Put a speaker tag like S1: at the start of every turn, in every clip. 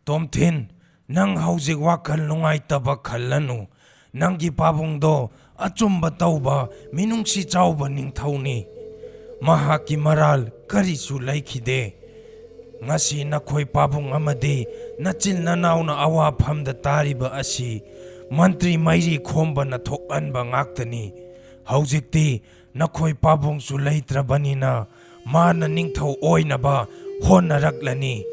S1: Tomthin, nang haujik wakal nungai taba khalanu, nangi pabungdo achumba tauba minungsi chauba ningthauni. Mahaki maral karisu laikhide. Ngasi nakhoi pabung amadi nachil nanauna awafamda tariba asi mantri mairi khomba na thokanba ngaktani. Haujikti nakhoi pabung su leitrabanina mana ningthau oinaba honaraklani.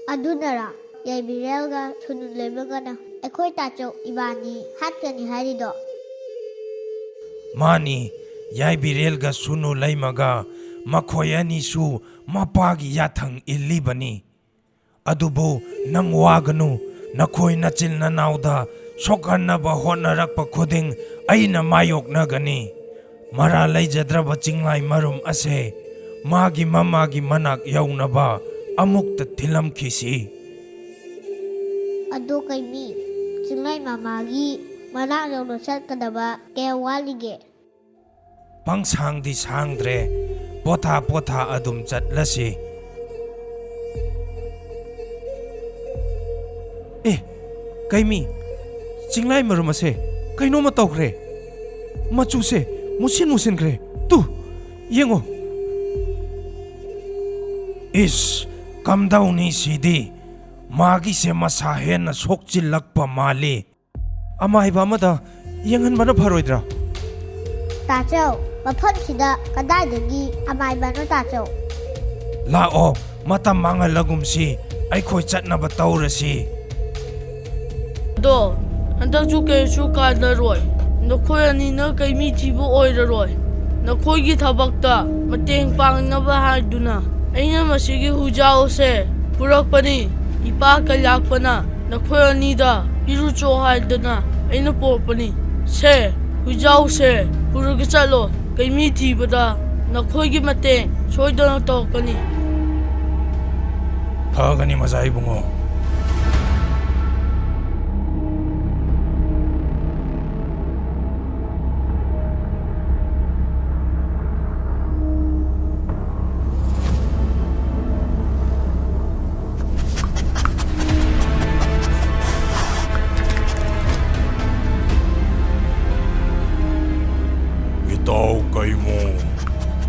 S2: Adunara yaibirelga sunu lebagana ekhoi tacho ibani hatkani harido.
S1: Mani yaibirelga sunu leimaga makhoi ani su mapagi yathang illibani. Adubu nang waganu nakhoi nachil nanauda sokannaba honarakpa khuding aina mayoknagani. Mara leijadraba chinglai marum ase magi mamagi manak yaunaba amukta thilam khisi.
S2: Ado Keimi, chinglai mamagi manak yauna chatkadaba kaya walige.
S1: Pangsang di sangdre potha potha adum chatlasi. Keimi, chinglai marum ase kaino ma tawkhre machu se musin kre tu yengo. Kamdauni sidi magi se masahen na sokchilakpa mali. Amai ba mada yengan bana pharoidra.
S2: Tacho, mafam sida kadadagi amai bano tacho.
S1: Lao matam mangal lagumsi aikhoi chatnaba tawrasi.
S3: Do handak chu ke chu kadlaroi nakhoi ani na Keimi thibu oiraroi nakhoi gi thabakta mateng pangnaba haiduna aina masigi hujao se purakpani ipa kalakpana nakhoi ani da piru cho haiduna aina porpani se hujao se purugi chalo Keimi thibada nakhoi gi mateng soidana tokani
S1: Phagani mazai bungo.
S4: Keimo,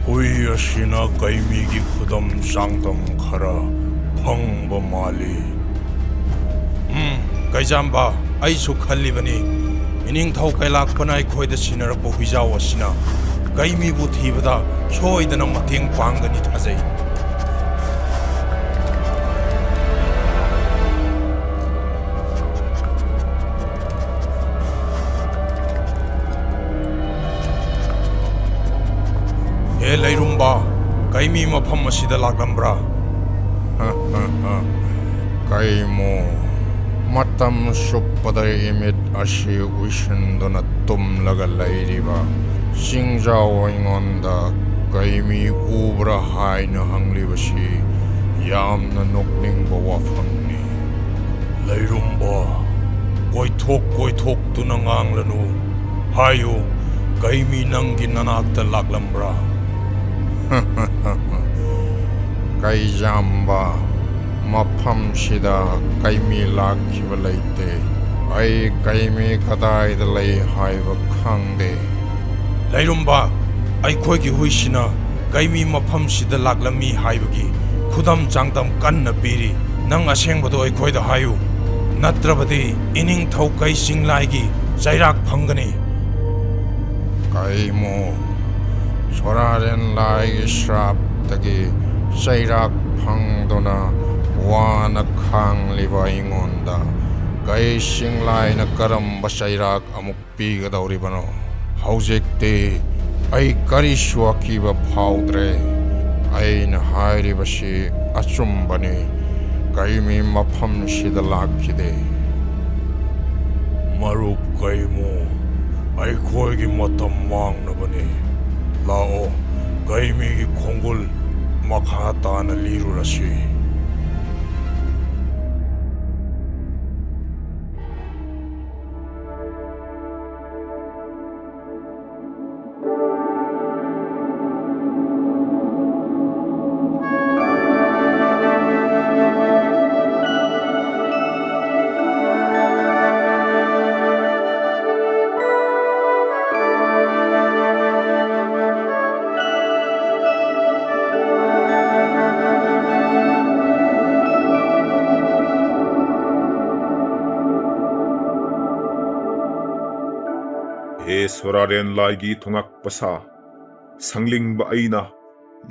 S4: hui asina Keimi gi khudam sangtam khara phangba mali. Kaijamba ai su khalli bani ining thau kailak panai khoida sinarappo huijaw asina Keimi bu thibada soidana mateng pangani thajai. Lairumba, Keimi mafam asida laklambra.
S5: Keimo, matam suppada imit asi wishandona tumlaga lairiba. Singjaw ingonda Keimi ubra haina hanglibasi yamna nokningba wafamni.
S4: Lairumba, koithok tu nanganglanu. Hayo, Keimi nangi nanakta laklambra.
S5: Kaijamba mafam sida Keimi lakhiba leite ai Keimi kadai da lei haiba khangde.
S4: Lairumba, aikhoi gi huisina Keimi mafam sida laklami haibagi khudam changtam kanna piri nang asengbado aikhoi da hayu natrabadi ining thau kai singlai gi jairak phangani.
S5: Keimo Soraren lai shrap tagi sairak phangdona wana khang liba ingonda kai singlai na karamba sairak amuk pigadawribano haujekte ai kari shuakiba phaudre aina hairibasi achumbani Keimi mafam sida lakhide.
S4: Marup Keimo, aikhoi gi matam mangnabani. Lao, Keimi gi khongul makha tana lirurasi.
S6: हे सोरारेन लाइगी थोंगक पसा संगलिंग अना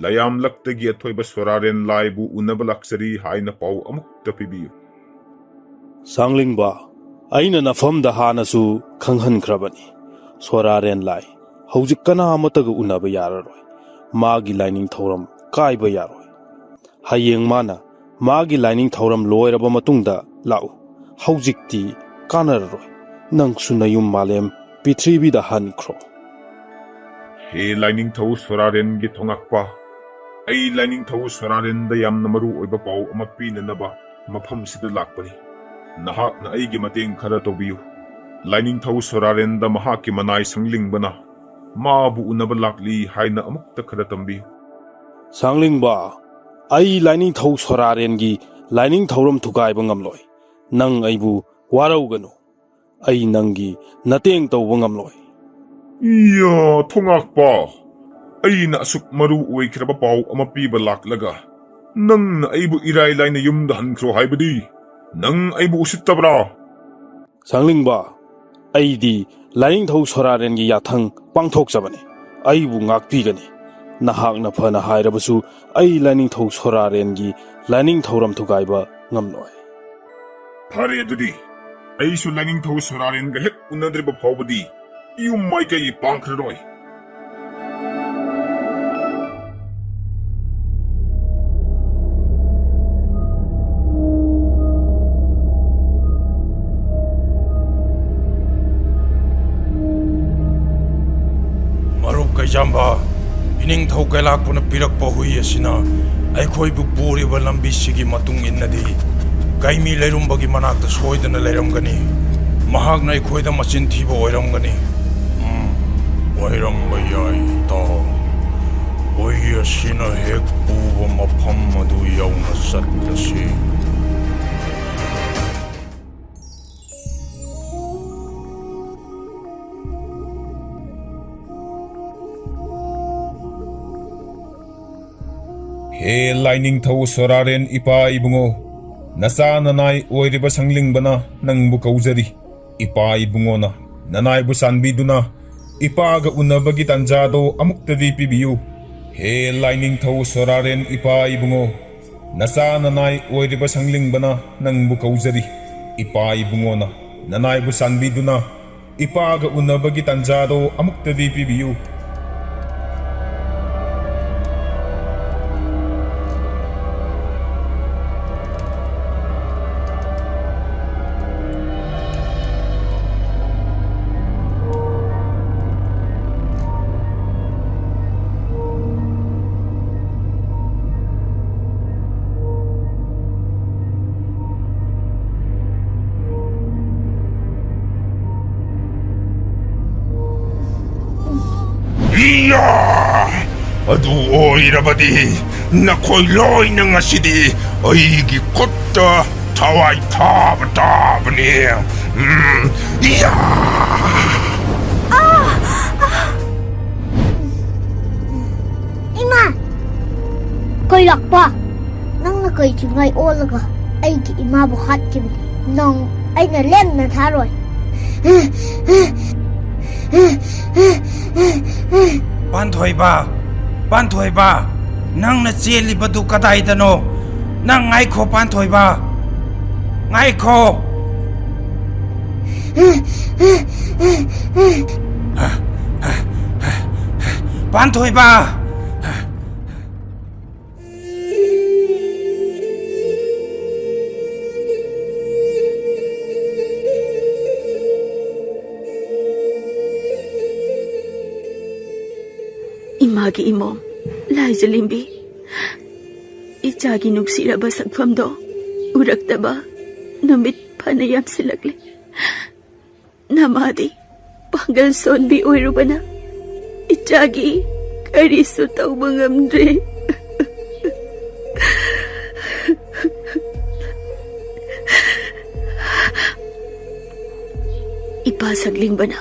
S6: लयाम लक्तगी अथोइब सोरारेन लाइबु उनब luxury हाइना पाउ अमुक्त पिबियु
S7: सांगलिंगबा अइना नफमदा हानसु खंगहनख्रबनी सोरारेन लाई हौजिक कनामतग उनब याररोय मागी lining थौरम कायबा यारोय हयेंग माना मागी lining थौरम लोयरबा मतुंगदा लाउ हौजिकती कानररोय नंगसु नयुम मालेम पृथ्वीदा हनख्रो
S6: हे lining थौ सोरारेन गी थोंगकपा आई lining थौ सोरारेन दा यामना मरु ओइबा पाउ अमा पीननबा मफम सिदा लाकपनी नहाकना आइगी मतेंग खरा तोबियु लाइनिंग थौ सोरारेन दा महाकी मनाई संगलिंगबना माबु उनब लाकली हाइना अमुक्त खरा तंबियु
S7: सांगलिंगबा आई लाइनिंग थौ सोरारेन गी लाइनिंग थौरम थुगाइबा ngamloi nang aibu warauगनु आई नंगी नतेंग तौबा ngamloi
S6: इया थोंगकपा अइना असुक मरु ओइख्रबा पाउ अमा पीबा लाकलगा नंग आइबु इराय लाइना युमदा हनख्रो हाइबदी नंग आइबु उसित्तबरा
S7: सांगलिंगबा आइदी लाइनिंग थौ सोरारेन गी याथंग पांगथोकजबने आइबु ngakpigani nahakna phana hairabasu ai lining थौ सोरारेन गी लाइनिंग थौरम थुगाइबा ngamloi
S6: फारे दुदी अइसु लाइनिंग थौ सोरारेन गा हेक उनद्रिबा फावबदी युम माइकई पांखररोय
S4: मरुप कैजाम्बा इनिंग थौ कैलाकपुना पिरकपा हुई असिना अखोइबु पुरिबा लंबी सिगी मतुंग इन्नदी कैमी लेरुम्बगी मनाक्ता सोइदना लेरमगनी महागना अखोइदा मचिन थीबा ओइरमगनी ओइरमबा याई ता ओइ असिना हेक पुबा मफम मदु यौना सत्रसी
S6: हे लाइनिंग थौ सोरारेन इपा इबुंगो नसा ननाई ओइरिबा संगलिंगबना नंगबु कौजरी इपा इबुंगोना ननाइबु सानबिदुना इपागा उनबगी तंजादो अमुक्तदी पिबियु हे लाइनिंग थौ सोरारेन इपा इबुंगो नसा ननाई ओइरिबा संगलिंगबना नंगबु कौजरी इपा इबुंगोना ननाइबु सानबिदुना इपागा उनबगी तंजादो अमुक्तदी पिबियु
S4: अदु ओइरबदी नखोइ लोइना ngasiदी अइगी खुट्टा थावाइ थाबने इया
S2: इमा कोई lakpa nangna koi chungai olaga aigi ima bu khatkibni nang aina lemna tharoi
S1: पांथोइबा नंगना चेलिबदु कदाइदनो नंग ngaikho पांथोइबा ngaikho पांथोइबा
S8: इमागी इमोम लाइजलिंबी इचागी नुक्सिरबा सकफमदो उरक्तबा नुमित फना यामसिलकले नमादी पागल सोनबी ओइरुबना इचागी करिसु तौबा ngamdre इपा सकलिंगबना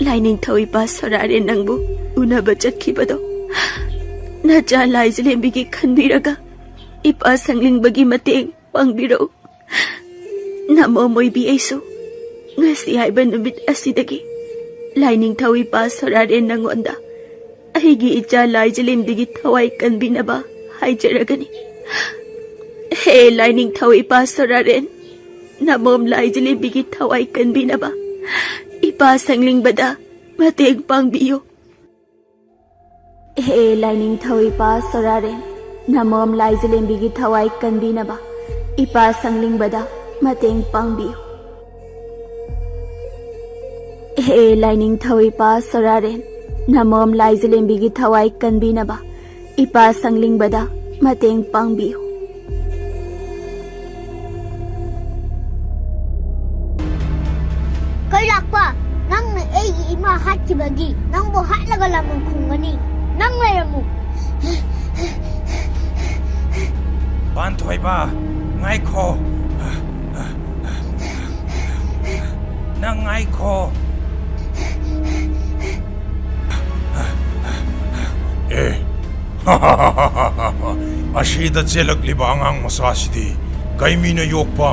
S8: लाइनिंग थौ इपा सोरारे नंगबु उनबा चटखिबदो नचा लाइजलेंबीगी खनबिरगा इपा संगलिंगबगी मतेंग पांगबिरो नमो मोइबी ऐसु ngasi haiba numit asidagi ꯂꯥꯏꯅꯤꯡꯊꯧ ꯏꯄꯥ ꯁꯣꯔꯥꯔꯦꯟ ꯅꯪꯉꯣꯟꯗ ꯑꯩꯒꯤ ꯏꯆꯥ ꯂꯥꯏꯖꯂꯦꯝꯕꯤꯒꯤ ꯊꯋꯥꯏ ꯀꯟꯕꯤꯅꯕ ꯍꯥꯏꯖꯔꯒꯅꯤ꯫ ꯍꯦ ꯂꯥꯏꯅꯤꯡꯊꯧ ꯏꯄꯥ ꯁꯣꯔꯥꯔꯦꯟ, ꯅꯃꯣꯝ ꯂꯥꯏꯖꯂꯦꯝꯕꯤꯒꯤ ꯊꯋꯥꯏ ꯀꯟꯕꯤꯅꯕ ꯏꯄꯥ ꯁꯪꯂꯤꯡꯕꯗ ꯃꯇꯦꯡ ꯄꯥꯡꯕꯤꯌꯨ꯫ ꯍꯦ ꯂꯥꯏꯅꯤꯡꯊꯧ ꯏꯄꯥ ꯁꯣꯔꯥꯔꯦꯟ, ꯅꯃꯣꯝ ꯂꯥꯏꯖꯂꯦꯝꯕꯤꯒꯤ ꯊꯋꯥꯏ ꯀꯟꯕꯤꯅꯕ ꯏꯄꯥ ꯁꯪꯂꯤꯡꯕꯗ ꯃꯇꯦꯡ ꯄꯥꯡꯕꯤꯌꯨ꯫ ꯍꯦ ꯂꯥꯏꯅꯤꯡꯊꯧ ꯏꯄꯥ ꯁꯣꯔꯥꯔꯦꯟ, ꯅꯃꯣꯝ ꯂꯥꯏꯖꯂꯦꯝꯕꯤꯒꯤ ꯊꯋꯥꯏ ꯀꯟꯕꯤꯅꯕ ꯏꯄꯥ ꯁꯪꯂꯤꯡꯕꯗ ꯃꯇꯦꯡ ꯄꯥꯡꯕꯤꯌꯨ꯫
S2: ꯀꯩ ꯂꯥꯛꯄ ꯅꯪꯅ ꯑꯩꯒꯤ ꯏꯃꯥ ꯍꯥꯠꯈꯤꯕꯒꯤ ꯅꯪꯕꯨ ꯍꯥꯠꯂꯒ ꯂꯃꯟ ꯈꯨꯝꯒꯅꯤ꯫ ꯅꯪ ꯂꯩꯔꯝꯃꯨ꯫
S1: ꯄꯥꯟꯊꯣꯏꯕ ꯉꯥꯏꯈꯣ, ꯅꯪ ꯉꯥꯏꯈꯣ.
S4: ꯑꯁꯤꯗ ꯆꯦꯜꯂꯛꯂꯤꯕ ꯑꯉꯥꯡ ꯃꯆꯥꯁꯤꯗꯤ ꯀꯩꯃꯤꯅ ꯌꯣꯛꯄ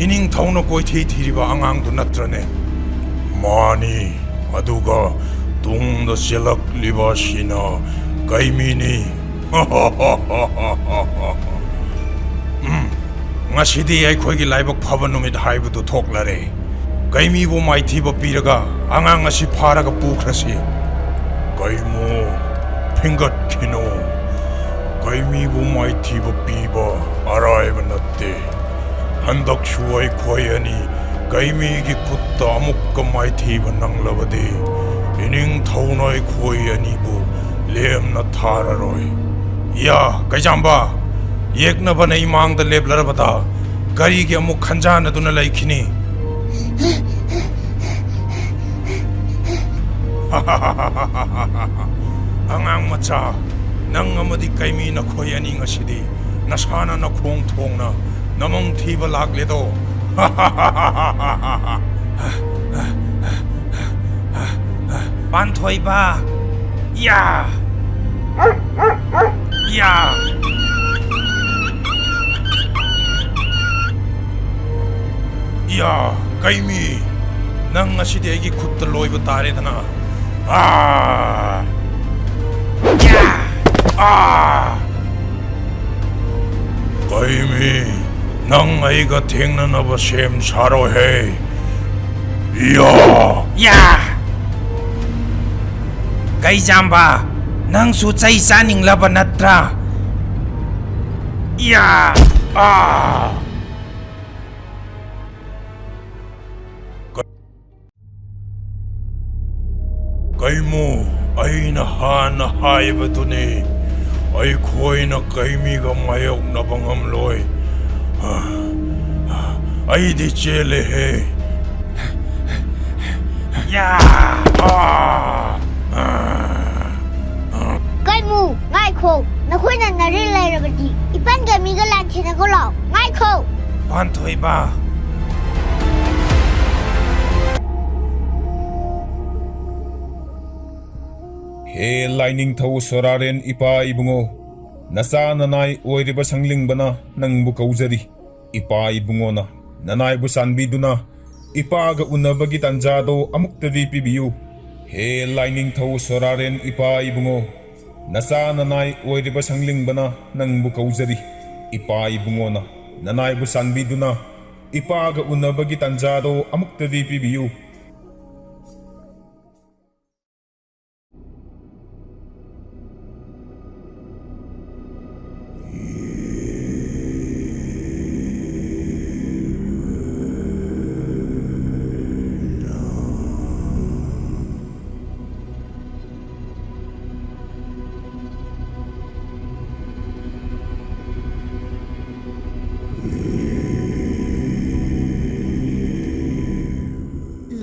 S4: ꯏꯅꯤꯡ ꯊꯧꯅ ꯀꯣꯏꯊꯤ ꯊꯤꯔꯤꯕ ꯑꯉꯥꯡꯗꯨ ꯅꯠꯇ꯭ꯔꯅꯦ? ꯃꯥꯅꯤ, ꯑꯗꯨꯒ ꯇꯨꯡꯗ ꯆꯦꯜꯂꯛꯂꯤꯕ ꯑꯁꯤꯅ ꯀꯩꯃꯤꯅꯤ. ꯉꯁꯤꯗꯤ ꯑꯩꯈꯣꯏꯒꯤ ꯂꯥꯏꯕꯛ ꯐꯕ ꯅꯨꯃꯤꯠ ꯍꯥꯏꯕꯗꯨ ꯊꯣꯛꯂꯔꯦ. ꯀꯩꯃꯤꯕꯨ ꯃꯥꯏꯊꯤꯕ ꯄꯤꯔꯒ ꯑꯉꯥꯡ ꯑꯁꯤ ꯐꯥꯔꯒ ꯄꯨꯈ꯭ꯔꯁꯤ. ꯀꯩꯃꯣ, ꯐꯤꯡꯒꯠꯈꯤꯅꯣ. ꯀꯩꯃꯤꯕꯨ ꯃꯥꯏꯊꯤꯕ ꯄꯤꯕ ꯑꯔꯥꯏꯕ ꯅꯠꯇꯦ. ꯍꯟꯗꯛꯁꯨ ꯑꯩꯈꯣꯏ ꯑꯅꯤ ꯀꯩꯃꯤꯒꯤ ꯈꯨꯠꯇ ꯑꯃꯨꯛꯀ ꯃꯥꯏꯊꯤꯕ ꯅꯪꯂꯕꯗꯤ ꯏꯅꯤꯡ ꯊꯧꯅ ꯑꯩꯈꯣꯏ ꯑꯅꯤꯕꯨ ꯂꯦꯝꯅ ꯊꯥꯔꯔꯣꯏ. ꯌꯥ ꯀꯩꯖꯥꯝꯕ, ꯌꯦꯛꯅꯕꯅ ꯏꯃꯥꯡꯗ ꯂꯦꯞꯂꯔꯕꯗ ꯀꯔꯤꯒꯤ ꯑꯃꯨꯛ ꯈꯟꯖꯥꯟꯅꯗꯨꯅ ꯂꯩꯈꯤꯅꯤ? ꯑꯉꯥꯡ ꯃꯆꯥ, ꯅꯪ ꯑꯃꯗꯤ ꯀꯩꯃꯤ ꯅꯈꯣꯏ ꯑꯅꯤ ꯉꯁꯤꯗꯤ ꯅꯁꯥꯅ ꯅꯈꯣꯡ ꯊꯣꯡꯅ ꯅꯃꯪ ꯊꯤꯕ ꯂꯥꯛꯂꯦꯗꯣ.
S1: ꯄꯥꯟꯊꯣꯏꯕ, ꯌꯥ ꯌꯥ.
S4: ꯌꯥ ꯀꯩꯃꯤ, ꯅꯪ ꯉꯁꯤꯗꯤ ꯑꯩꯒꯤ ꯈꯨꯠꯇ ꯂꯣꯏꯕ ꯇꯥꯔꯦꯗꯅ. ꯀꯩꯃꯤ, ꯅꯪ ꯑꯩꯒ ꯊꯦꯡꯅꯅꯕ ꯁꯦꯝ ꯁꯥꯔꯣꯍꯦ.
S1: ꯌꯥ. ꯀꯩꯖꯥꯝꯕ, ꯅꯪꯁꯨ ꯆꯩ ꯆꯥꯅꯤꯡꯂꯕ ꯅꯠꯇ꯭ꯔꯥ? ꯌꯥ.
S4: ꯀꯩꯃꯣ, ꯑꯩꯅ ꯍꯥꯟꯅ ꯍꯥꯏꯕꯗꯨꯅꯤ. ꯑꯩꯈꯣꯏꯅ ꯀꯩꯃꯤꯒ ꯃꯥꯌꯣꯛꯅꯕ ꯉꯝꯂꯣꯏ. ꯑꯩꯗꯤ ꯆꯦꯜꯂꯦꯍꯦ.
S1: ꯌꯥ.
S2: ꯀꯩꯃꯨ, ꯉꯥꯏꯈꯣ. ꯅꯈꯣꯏꯅ ꯅꯔꯦ ꯂꯩꯔꯕꯗꯤ ꯏꯄꯟ ꯀꯩꯃꯤꯒ ꯂꯥꯟꯊꯦꯡꯅꯒꯣ ꯂꯥꯎ. ꯉꯥꯏꯈꯣ.
S1: ꯄꯥꯟꯊꯣꯏꯕ,
S6: ꯍꯦ ꯂꯥꯏꯅꯤꯡꯊꯧ ꯁꯣꯔꯥꯔꯦꯟ ꯏꯄꯥ ꯏꯕꯨꯡꯉꯣ, ꯅꯆꯥ ꯅꯅꯥꯏ ꯑꯣꯏꯔꯤꯕ ꯁꯪꯂꯤꯡꯕꯅ ꯅꯪꯕꯨ ꯀꯧꯖꯔꯤ. ꯏꯄꯥ ꯏꯕꯨꯡꯉꯣꯅ ꯅꯅꯥꯏꯕꯨ ꯆꯥꯟꯕꯤꯗꯨꯅ ꯏꯄꯥꯒ ꯎꯅꯕꯒꯤ ꯇꯥꯟꯖꯥꯗꯣ ꯑꯃꯨꯛꯇꯗꯤ ꯄꯤꯕꯤꯌꯨ. ꯍꯦ ꯂꯥꯏꯅꯤꯡꯊꯧ ꯁꯣꯔꯥꯔꯦꯟ ꯏꯄꯥ ꯏꯕꯨꯡꯉꯣ, ꯅꯆꯥ ꯅꯅꯥꯏ ꯑꯣꯏꯔꯤꯕ ꯁꯪꯂꯤꯡꯕꯅ ꯅꯪꯕꯨ ꯀꯧꯖꯔꯤ. ꯏꯄꯥ ꯏꯕꯨꯡꯉꯣꯅ ꯅꯅꯥꯏꯕꯨ ꯆꯥꯟꯕꯤꯗꯨꯅ ꯏꯄꯥꯒ ꯎꯅꯕꯒꯤ ꯇꯥꯟꯖꯥꯗꯣ ꯑꯃꯨꯛꯇꯗꯤ ꯄꯤꯕꯤꯌꯨ.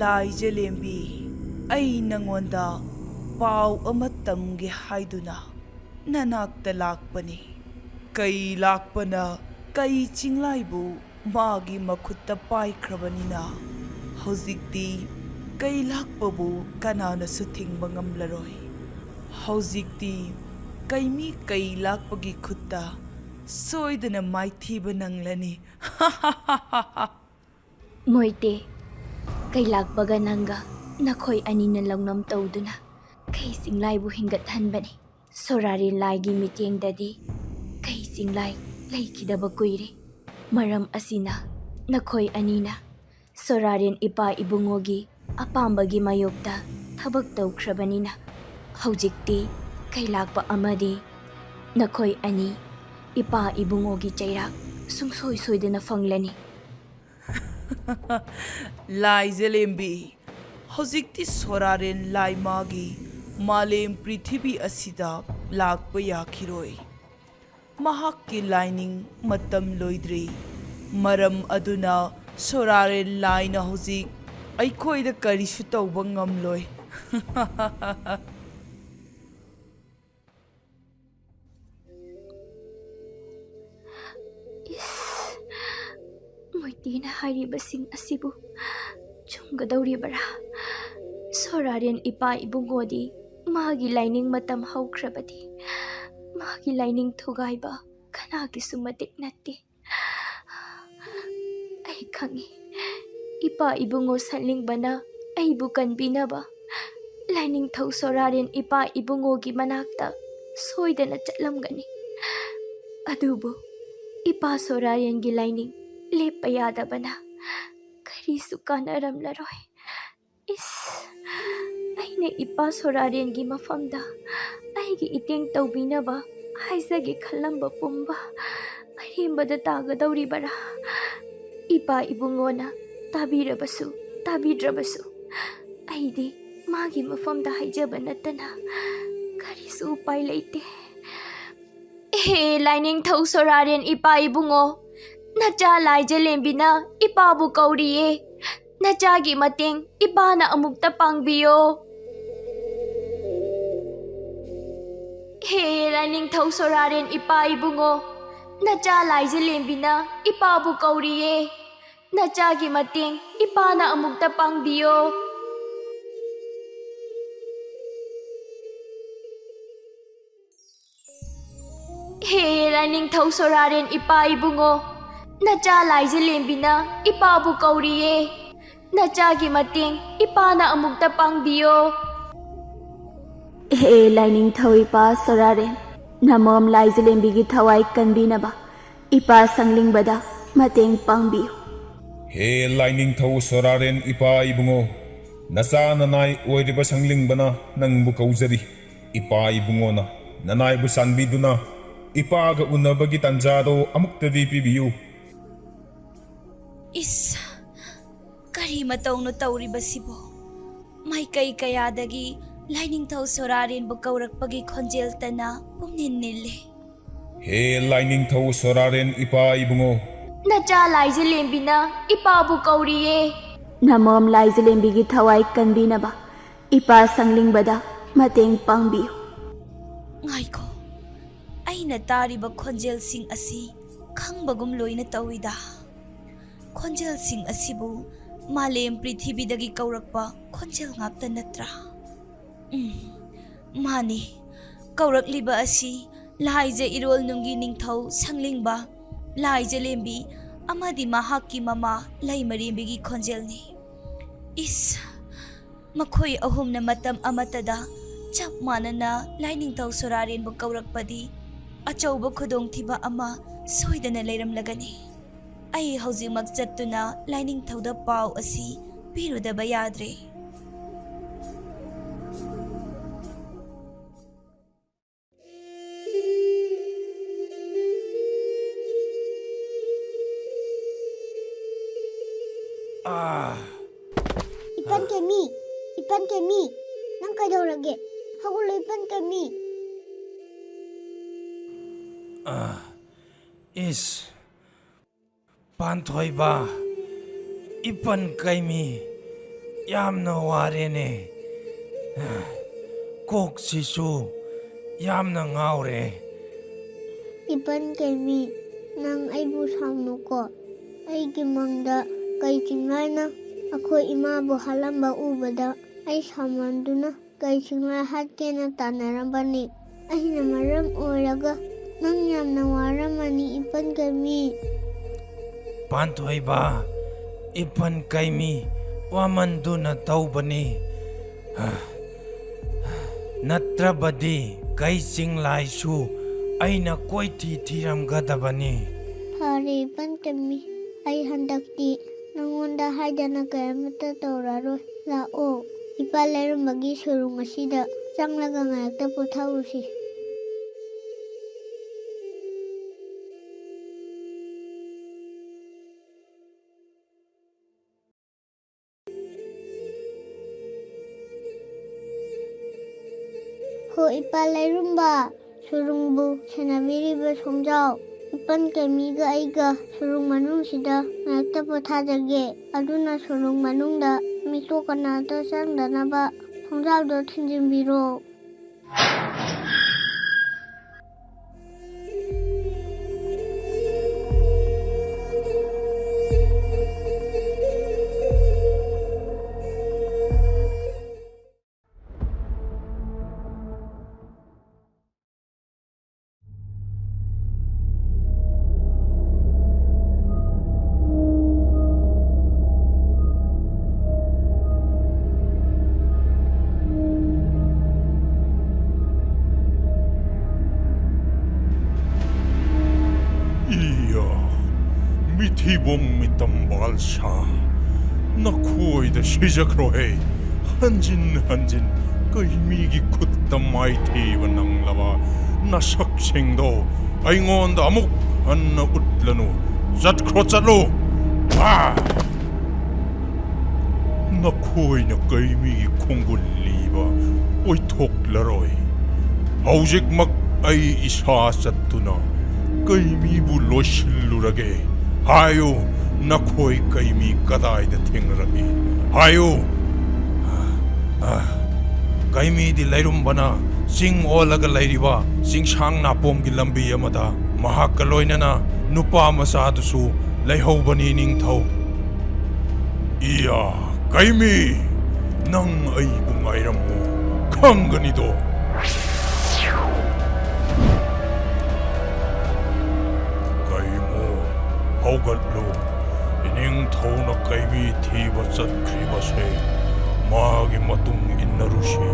S9: ꯂꯥꯏꯖꯂꯦꯝꯕꯤ, ꯑꯩ ꯅꯪꯉꯣꯟꯗ ꯄꯥꯎ ꯑꯃ ꯇꯝꯒꯦ ꯍꯥꯏꯗꯨꯅ ꯅꯅꯥꯛꯇ ꯂꯥꯛꯄꯅꯤ. ꯀꯩ ꯂꯥꯛꯄꯅ ꯀꯩ ꯆꯤꯡꯂꯥꯏꯕꯨ ꯃꯥꯒꯤ ꯃꯈꯨꯠꯇ ꯄꯥꯏꯈ꯭ꯔꯕꯅꯤꯅ ꯍꯧꯖꯤꯛꯇꯤ ꯀꯩ ꯂꯥꯛꯄꯕꯨ ꯀꯅꯥꯅꯁꯨ ꯊꯤꯡꯕ ꯉꯝꯂꯔꯣꯏ. ꯍꯧꯖꯤꯛꯇꯤ ꯀꯩꯃꯤ ꯀꯩ ꯂꯥꯛꯄꯒꯤ ꯈꯨꯠꯇ ꯁꯣꯏꯗꯅ ꯃꯥꯏꯊꯤꯕ ꯅꯪꯂꯅꯤ.
S8: ꯃꯣꯏꯇꯦ, ꯀꯩ ꯂꯥꯛꯄꯒ ꯅꯪꯒ Nakhoi anina longnam tawduna kai singlai bu hingat hanbani. Sorarin laigi meeting dadi kai singlai laikidaba kuire. Maram asina nakhoi anina Sorarin ipa ibungogi apambagi mayokta thabak tawkhrabanina. Haujikti kai lakpa amadi nakhoi ani ipa ibungogi chairak sungsoi soidana fanglani.
S9: Lai Zelembi, hojikti Soraren lai magi malem prithibi asida lakpa yakhiroi. Mahakki lining matam loidri. Maram aduna Soraren laina hojik aikhoida karisu tawba ngamloi.
S8: Moitina haribasing asibu chunggadawribara. Sorarin ipa ibungodi magi lining matam haukrabadi. Magi lining thugaiba kanagisu matik natti. Ay khangi ipa ibungo sanlingbana aibu kanbinaba. Lining thau Sorarin ipa ibungogi manakta soidana chatlamgani. Adubu ipa Sorarin gi lining lepa yadabana karisu kanaramlaroi. Aina ipa Sorarin gi mafamda aigi iting tawbinaba haizagi khalamba pumba arimbada tagadawribara. Ipa ibungona tabirabasu tabidrabasu aidi magi mafamda haijaba natana karisu upay laite. Lining thau Sorarin ipa ibungo Nacha lai Zelembina ipabu kauriye. Nachagi mateng ipana amukta pangbiyo. Lining thau Sorarin ipa ibungo Nacha lai Zelembina ipabu kauriye. Nachagi mateng ipana amukta pangbiyo. Lining thau Sorarin ipa ibungo Nacha lai Zelembina ipabu kauriye. Nachagi mateng ipana amukta pangbiyo. Lining thau ipa Soraren namom lai Zelembigi thawai kanbinaba ipa sanglingbada mateng pangbiyo.
S6: Lining thau Soraren ipa ibungo nasa nanai oiriba sanglingbana nangbu kauzari. Ipa ibungona nanai bu sanbiduna ipaga unabagi tanjado amuktadi pibiyu.
S10: Kari matawno tawribasibo maikai kayadagi lining thau Sorarin bu kaurakpagi khonjel tana pumninnille.
S6: Lining thau Soraren ipa ibungo
S8: Nacha lai Zelembina ipabu kauriye. Namom lai Zelembigi thawai kanbinaba ipa sanglingbada mateng pangbiyo.
S10: Ngaiko aina tariba khonjel sing asi khangbagum loina tawida. Khonjel sing asibu malem prithibidagi kaurakpa khonjel ngakta natra. Mani kaurakliba asi laije irol nungi ningthau sanglingba lai Zelembi amadi mahakki mama lai marimbigi khonjelni. Makhoi ahumna matam amatada chap manana lining thau Sorarin bu kaurakpadi achauba khudongthiba ama soidana leiramlagani. Ai haujimak chattuna lining thauda pau asi pirudaba yadre.
S2: Ipan Keimi, nang kaidawrage? Hagulo Ipan Keimi.
S1: Panthoiba Ipan Keimi yamna warene. Kok sisu yamna ngaure.
S2: Ipan Keimi, nang aibu samnuko. Aigi mangda kai chingaina akhoi imabu halamba ubada ai samanduna kai chingai hatkena tanarambani. Aina maram oraga nang yamna waramani Ipan Keimi.
S1: Panthoiba Ipan Keimi wamanduna taubani ꯅꯠꯇ꯭ꯔꯕꯗꯤ ꯀꯩ ꯆꯤꯡꯂꯥꯏꯁꯨ ꯑꯩꯅ ꯀꯣꯏꯊꯤ ꯊꯤꯔꯝꯒꯗꯕꯅꯤ꯫
S2: ꯐꯔꯦ ꯏꯄꯟ ꯀꯦꯃꯤ, ꯑꯩ ꯍꯟꯗꯛꯇꯤ ꯅꯪꯉꯣꯟꯗ ꯍꯥꯏꯗꯅ ꯀꯔꯤꯃꯠꯇ ꯇꯧꯔꯔꯣꯏ꯫ ꯂꯥꯛꯑꯣ, ꯏꯄꯥ ꯂꯩꯔꯝꯕꯒꯤ ꯁꯨꯔꯨꯡ ꯑꯁꯤꯗ ꯆꯪꯂꯒ ꯉꯥꯏꯍꯥꯛꯇ ꯄꯣꯊꯥꯔꯨꯁꯤ꯫ ꯍꯣ ꯏꯄꯥ ꯂꯩꯔꯨꯝꯕ, ꯁꯨꯔꯨꯡꯕꯨ ꯁꯦꯟꯅꯕꯤꯔꯤꯕ ꯁꯣꯡꯖꯥꯎ, ꯏꯄꯟ ꯀꯦꯃꯤꯒ ꯑꯩꯒ ꯁꯨꯔꯨꯡ ꯃꯅꯨꯡꯁꯤꯗ ꯉꯥꯏꯍꯥꯛꯇ ꯄꯣꯊꯥꯖꯒꯦ꯫ ꯑꯗꯨꯅ ꯁꯨꯔꯨꯡ ꯃꯅꯨꯡꯗ ꯃꯤꯇꯣꯞ ꯀꯅꯥꯇ ꯆꯪꯗꯅꯕ ꯁꯣꯡꯖꯥꯎꯗꯣ ꯊꯤꯟꯖꯤꯟꯕꯤꯔꯣ꯫
S4: Iya, mithibom mitambal sa. Nakoy da sijakrohe. Hanjin hanjin. Keimi gi kutta mai thiba nang laba. Nasak singdo. Aingon da amuk anna utlanu. Zatkro chatlo. Ah! Nakoy na keimi gi khongul liba. Oi thok laroi. Haujik mak ai isa chattuna. Keimi bu loshilurage. Hayo, nakoy keimi kadai da thingragi. Hayo. Keimi di lairum bana sing olaga lairiba sing sang na pom gi lambi amada mahak kaloinana nupa masadusu laihobani ningthau. Iya, Keimi, nang ai bungairam mo khangani do. Haugatlo, ining thawna Keimi thiba chatkhribase magi matung innarusi.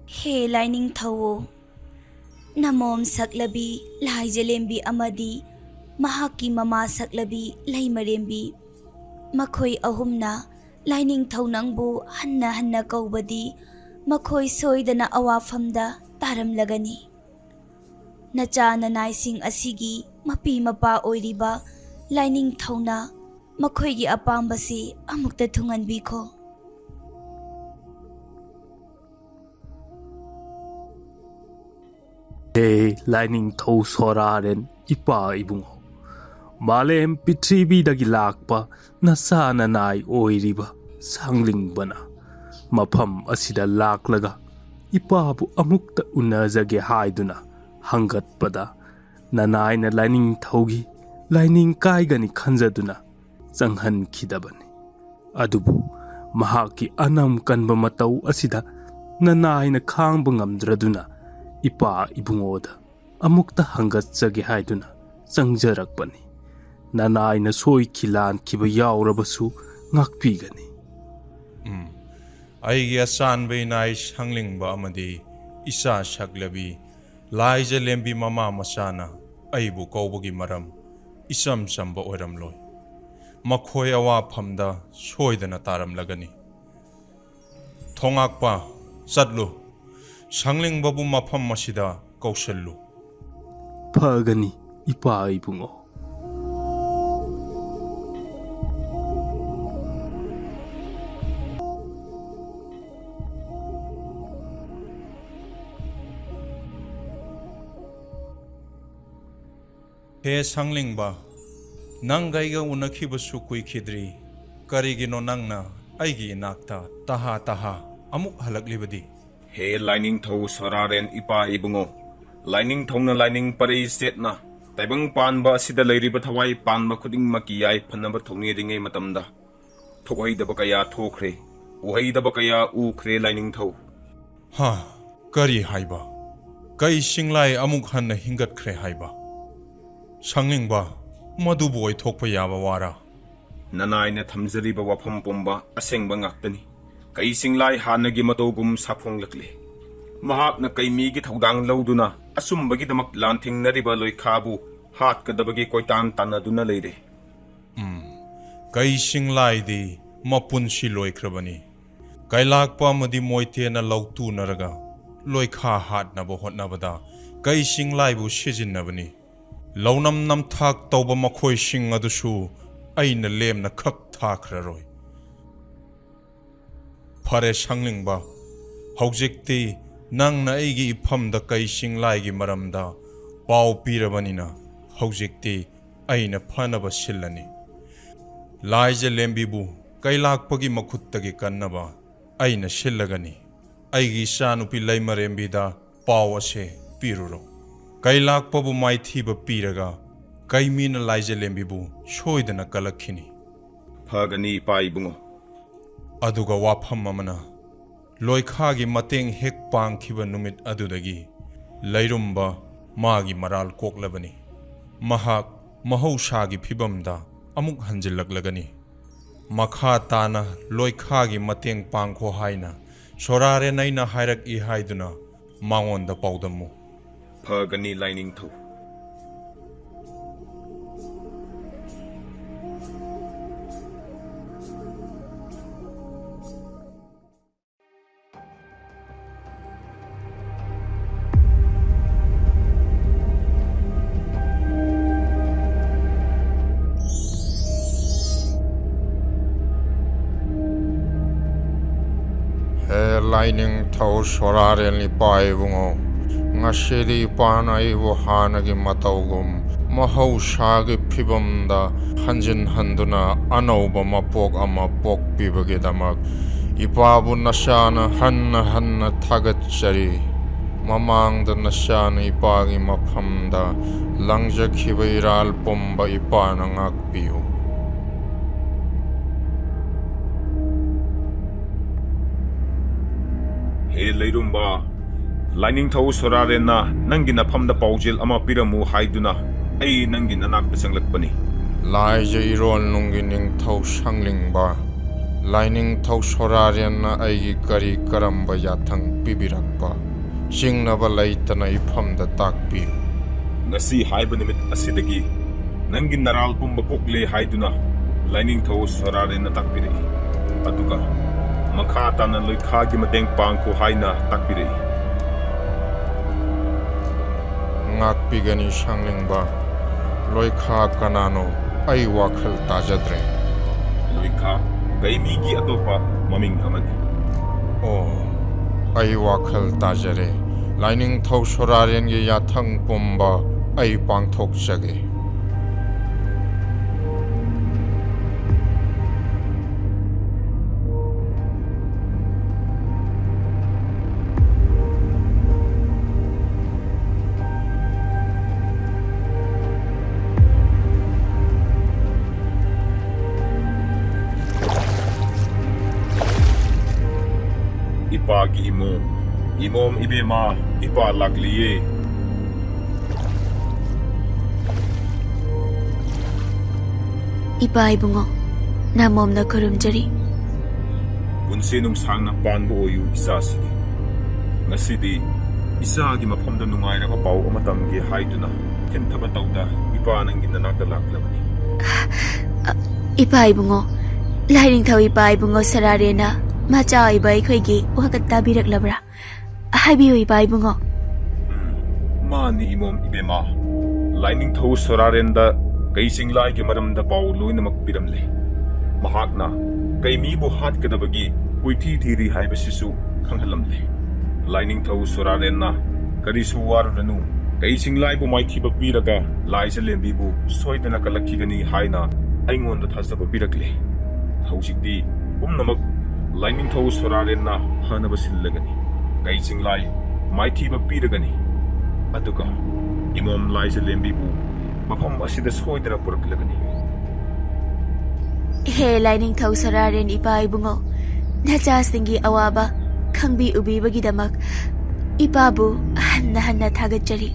S10: He lining thawo. Namom saklabi lai jelembi amadi mahaki mama saklabi lai marembi makhoi ahumna lining thaunangbu hanna kaubadi makhoi soidana awafamda taram lagani nacha nanai sing asigi mapi mapa oiriba lining thauna makhoi gi apambasi amukta thunganbi kho.
S7: Lining thou soraren ipa ibungo. Malem pitribi dagi lakpa nasa nanay oiriba sangling bana. Mapam asida laklaga ipabu amukta unazage haiduna hangat pada. Nanay na lining thaugi lining kaigani khanjaduna sanghan khidabani. Adubu mahaki anam kanba matau asida nanay na khangba ngamdraduna ipa ibungoda amukta hangatsage haiduna changjarakpani nanai na soi khilan khiba yaurabasu ngakpigani.
S4: Aigi asan be nai sangling ba amadi isa shaglabi laija lembi mama masana aibu kaubugi maram isam samba oiram loi makhoi awa phamda soidana taram lagani thongakpa satlu Sangling babu mapam masida kaushallu.
S7: Phagani ipa ibungo.
S4: He sangling ba nang gaiga unakhibasu kuikhidri karigino nangna aigi nakta taha amuk halaklibadi.
S6: He lining thau soraren ipa ibungo. Lining thongna lining pare setna Taibang panba asida lairiba thawai panba khudingmaki yai phanaba thongniringai matamda thokaidaba kaya thokre uhaidaba kaya ukhre laining thau
S4: Ha, kari haiba. Kai singlai amuk hanna hingat khre haiba. Sanglingba, madubu oi thokpa yaba wara.
S6: nanaina thamjariba wafam pomba asengba ngaktani kai singlai hanagi matogum saphonglakle mahakna kaimi gi thodang lauduna asumbagi damak lanthingnariba loikhabu hat kadabagi koitan tanaduna leire
S4: Kai singlai di mapun si loikrabani. Kai lakpa madi moite na lautu naraga. Loikha hat na bo hotnabada. Kai singlai bu sijinabani. Launam nam thak tauba makhoi sing adusu aina lem na khak thakraroi. Phare sanglingba. Haujikti nang na aigi ipham da kai singlai gi maramda pau pirabanina. Haujikti aina phanaba sillani. Laije lembibu kai lakpagi makhuttagi kannaba aina sillagani. Aigi sanupi laimarembida pau ase piruro. Kai lakpabu maithiba piraga kai mina laije lembibu soidana kalakhini.
S6: phagani pai bungo
S4: Aduga wafam amana loikhagi mateng hek pangkhiba numit adudagi lairumba magi maral koklabani. Mahak mahausagi phibamda amuk hanjillaklagani. Makha tana loikhagi mateng pangkho haina sorare naina hairak I haiduna mangonda paudamu.
S6: phagani lining thau lining thau sorare ni pai bungo ngasiri panai wo hanagi matawgum mahausagi phibamda hanjin handuna anauba mapok ama pok pibagi damak ipabu nasana hanna thagachari mamangda nasana ipagi maphamda langjakhibiral pomba ipana ngakpiu Hey Lairumba, lining thau sorarena nangina phamda paujil ama piramu haiduna ai nangina nak pasanglakpani laije irol nungining thau sanglingba lining thau sorarena ai kari karamba yathang pibirakpa singnaba laitana iphamda takpi ngasi haiba nimit asidagi nangin naral pumba kokle haiduna lining thau sorarena takpiri aduga makha tana loikhagi mateng pangko haina takpiri ngakpigani sanglingba loikha kanano ai wakhal tajadre loikha gaimi gi atopa maming amani ai wakhal tajare lining thau soraren gi yathang pomba ai pangthok jage Ipagi imom ibema ipa lakliye
S8: Ipa ibungo, namom na kurumjari.
S6: Punsi nung sang na panbo oyu isa sidi ngasidi isa gi maphamda nungai ra pau amatanggi haiduna kentaba tawda ipa nang ginanakda laklabani
S8: Ipa ibungo, lairing thau ipa ibungo sararena macha iba ikhoigi wakatta biraklabra. Habiyo ipa ibungo.
S6: Mani imom ibema lining thau sorarenda kaising lai ge maramda pau loinamak piramle mahakna kaimi bu hat kadabagi kuithi thiri haibasisu khanghalamle lining thau sorarena karisu waranu kaising lai bu maithi ba piraga lai se lembi bu soidana kalakhigani haina aingonda thasaba pirakle hausikdi umnamak lining thau sorarena hanaba sillagani kaising lai maithi ba piragani aduga imom lai se lembi bu ꯃꯐꯝ ꯑꯁꯤꯗ ꯁꯣꯏꯗꯅ ꯄꯨꯔꯛꯂꯒꯅꯤ.
S8: ꯍꯦ ꯂꯥꯏꯅꯤꯡꯊꯧ ꯁꯣꯔꯥꯔꯦꯟ ꯏꯄꯥ ꯏꯕꯨꯡꯉꯣ, ꯅꯆꯥꯁꯤꯡꯒꯤ ꯑꯋꯥꯕ ꯈꯪꯕꯤ ꯎꯕꯤꯕꯒꯤꯗꯃꯛ ꯏꯄꯥꯕꯨ ꯍꯟꯅ ꯍꯟꯅ ꯊꯥꯒꯠꯆꯔꯤ.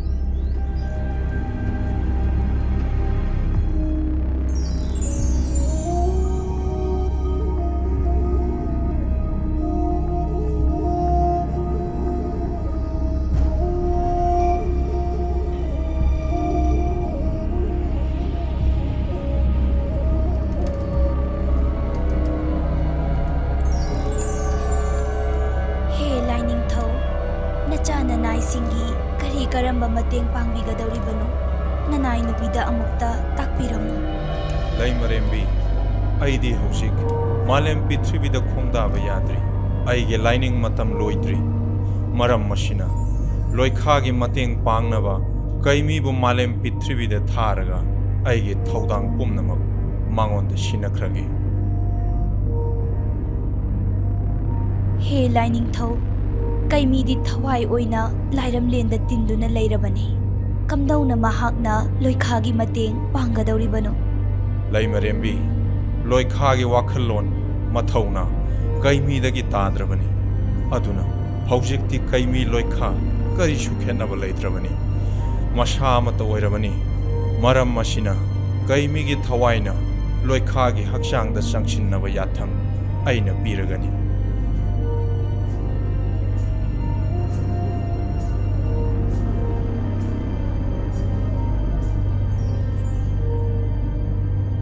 S10: ꯅꯆꯥ ꯅꯅꯥꯏꯁꯤꯡꯒꯤ ꯀꯔꯤ ꯀꯔꯝꯕ ꯃꯇꯦꯡ ꯄꯥꯡꯕꯤꯒꯗꯧꯔꯤꯕꯅꯣ? ꯅꯅꯥꯏ ꯅꯨꯄꯤꯗ ꯑꯃꯨꯛꯇ ꯇꯥꯛꯄꯤꯔꯝꯃꯨ.
S4: ꯂꯩꯃꯔꯦꯝꯕꯤ, ꯑꯩꯗꯤ ꯍꯧꯖꯤꯛ ꯃꯥꯂꯦꯝ ꯄ꯭ꯔꯤꯊꯤꯕꯤꯗ ꯈꯣꯡꯗꯥꯕ ꯌꯥꯗ꯭ꯔꯤ. ꯑꯩꯒꯤ ꯂꯥꯏꯅꯤꯡ ꯃꯇꯝ ꯂꯣꯏꯗ꯭ꯔꯤ. ꯃꯔꯝ ꯑꯁꯤꯅ ꯂꯣꯏꯈꯥꯒꯤ ꯃꯇꯦꯡ ꯄꯥꯡꯅꯕ ꯀꯩꯃꯤꯕꯨ ꯃꯥꯂꯦꯝ ꯄ꯭ꯔꯤꯊꯤꯕꯤꯗ ꯊꯥꯔꯒ ꯑꯩꯒꯤ ꯊꯧꯗꯥꯡ ꯄꯨꯝꯅꯃꯛ ꯃꯉꯣꯟꯗ ꯁꯤꯟꯅꯈ꯭ꯔꯒꯦ.
S10: ꯍꯦ ꯂꯥꯏꯅꯤꯡꯊꯧ, ꯀꯩꯃꯤꯗꯤ ꯊꯋꯥꯏ ꯑꯣꯏꯅ ꯂꯥꯏꯔꯝꯂꯦꯟꯗ ꯇꯤꯟꯗꯨꯅ ꯂꯩꯔꯕꯅꯤ. ꯀꯝꯗꯧꯅ ꯃꯍꯥꯛꯅ ꯂꯣꯏꯈꯥꯒꯤ ꯃꯇꯦꯡ ꯄꯥꯡꯒꯗꯧꯔꯤꯕꯅꯣ?
S4: ꯂꯩꯃꯔꯦꯝꯕꯤ, ꯂꯣꯏꯈꯥꯒꯤ ꯋꯥꯈꯜꯂꯣꯟ ꯃꯊꯧꯅ ꯀꯩꯃꯤꯗꯒꯤ ꯇꯥꯗ꯭ꯔꯕꯅꯤ. ꯑꯗꯨꯅ ꯍꯧꯖꯤꯛꯇꯤ ꯀꯩꯃꯤ ꯂꯣꯏꯈꯥ ꯀꯔꯤꯁꯨ ꯈꯦꯠꯅꯕ ꯂꯩꯇ꯭ꯔꯕꯅꯤ. ꯃꯁꯥ ꯑꯃꯠꯇ ꯑꯣꯏꯔꯕꯅꯤ. ꯃꯔꯝ ꯑꯁꯤꯅ ꯀꯩꯃꯤꯒꯤ ꯊꯋꯥꯏꯅ ꯂꯣꯏꯈꯥꯒꯤ ꯍꯛꯆꯥꯡꯗ ꯆꯪꯁꯤꯟꯅꯕ ꯌꯥꯊꯪ ꯑꯩꯅ ꯄꯤꯔꯒꯅꯤ.